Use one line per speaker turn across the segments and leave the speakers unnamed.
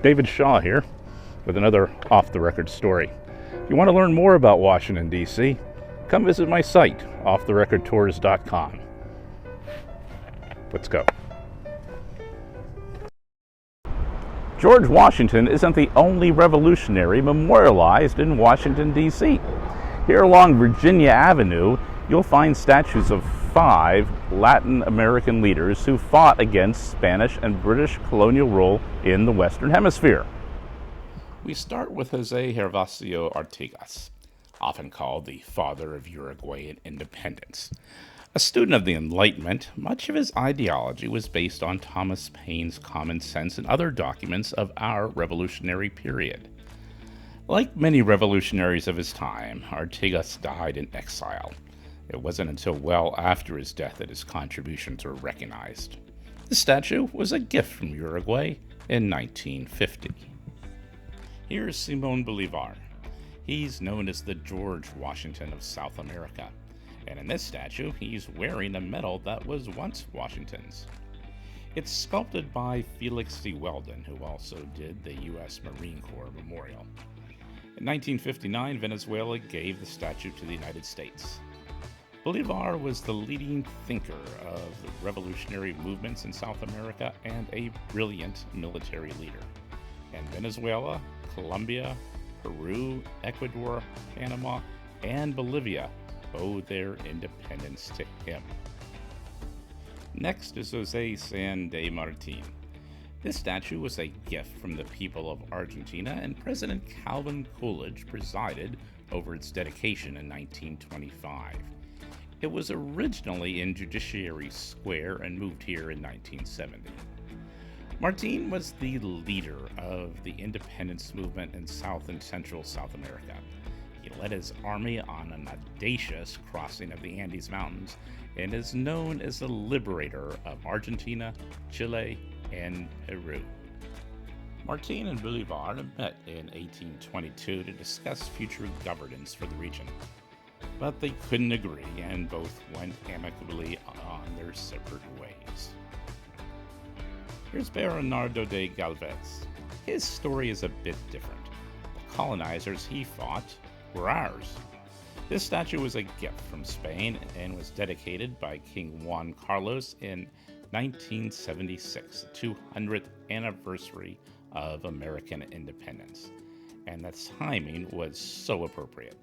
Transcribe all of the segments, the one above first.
David Shaw here with another off-the-record story. If you want to learn more about Washington, D.C., come visit my site, offtherecordtours.com. Let's go. George Washington isn't the only revolutionary memorialized in Washington, D.C. Here along Virginia Avenue, you'll find statues of 5 Latin American leaders who fought against Spanish and British colonial rule in the Western Hemisphere. We start with Jose Gervasio Artigas, often called the father of Uruguayan independence. A student of the Enlightenment, much of his ideology was based on Thomas Paine's Common Sense and other documents of our revolutionary period. Like many revolutionaries of his time, Artigas died in exile. It wasn't until well after his death that his contributions were recognized. The statue was a gift from Uruguay in 1950. Here's Simón Bolívar. He's known as the George Washington of South America. And in this statue, he's wearing a medal that was once Washington's. It's sculpted by Felix C. Weldon, who also did the U.S. Marine Corps Memorial. In 1959, Venezuela gave the statue to the United States. Bolívar was the leading thinker of the revolutionary movements in South America and a brilliant military leader. And Venezuela, Colombia, Peru, Ecuador, Panama, and Bolivia owe their independence to him. Next is José San de Martín. This statue was a gift from the people of Argentina, and President Calvin Coolidge presided over its dedication in 1925. It was originally in Judiciary Square and moved here in 1970. Martín was the leader of the independence movement in South and Central South America. He led his army on an audacious crossing of the Andes Mountains and is known as the liberator of Argentina, Chile, and Peru. Martín and Bolívar met in 1822 to discuss future governance for the region, but they couldn't agree and both went amicably on their separate ways. Here's Bernardo de Galvez. His story is a bit different. The colonizers he fought were ours. This statue was a gift from Spain and was dedicated by King Juan Carlos in 1976, the 200th anniversary of American independence. And the timing was so appropriate.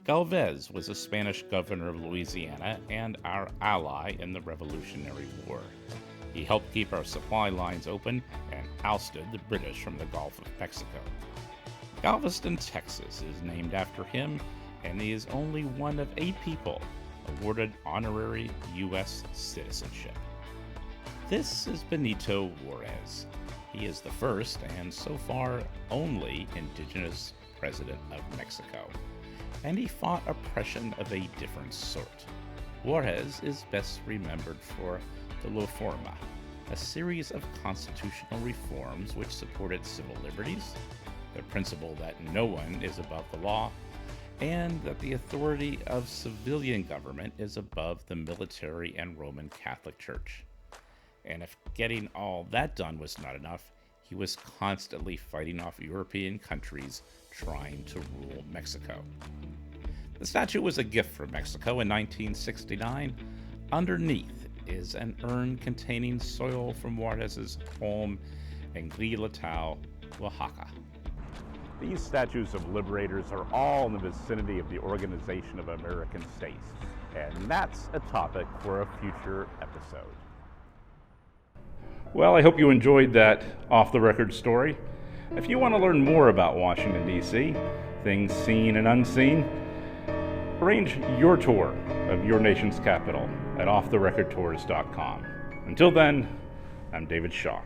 Galvez was a Spanish governor of Louisiana and our ally in the Revolutionary War. He helped keep our supply lines open and ousted the British from the Gulf of Mexico. Galveston, Texas is named after him, and he is only one of 8 people awarded honorary U.S. citizenship. This is Benito Juárez. He is the first and so far only indigenous president of Mexico, and he fought oppression of a different sort. Juárez is best remembered for the Reforma, a series of constitutional reforms which supported civil liberties, the principle that no one is above the law, and that the authority of civilian government is above the military and Roman Catholic Church. And if getting all that done was not enough, he was constantly fighting off European countries trying to rule Mexico. The statue was a gift from Mexico in 1969. Underneath is an urn containing soil from Juárez's home in Guillatao, Oaxaca. These statues of liberators are all in the vicinity of the Organization of American States, and that's a topic for a future episode. Well, I hope you enjoyed that off-the-record story. If you want to learn more about Washington, D.C., things seen and unseen, arrange your tour of your nation's capital at offtherecordtours.com. Until then, I'm David Shaw.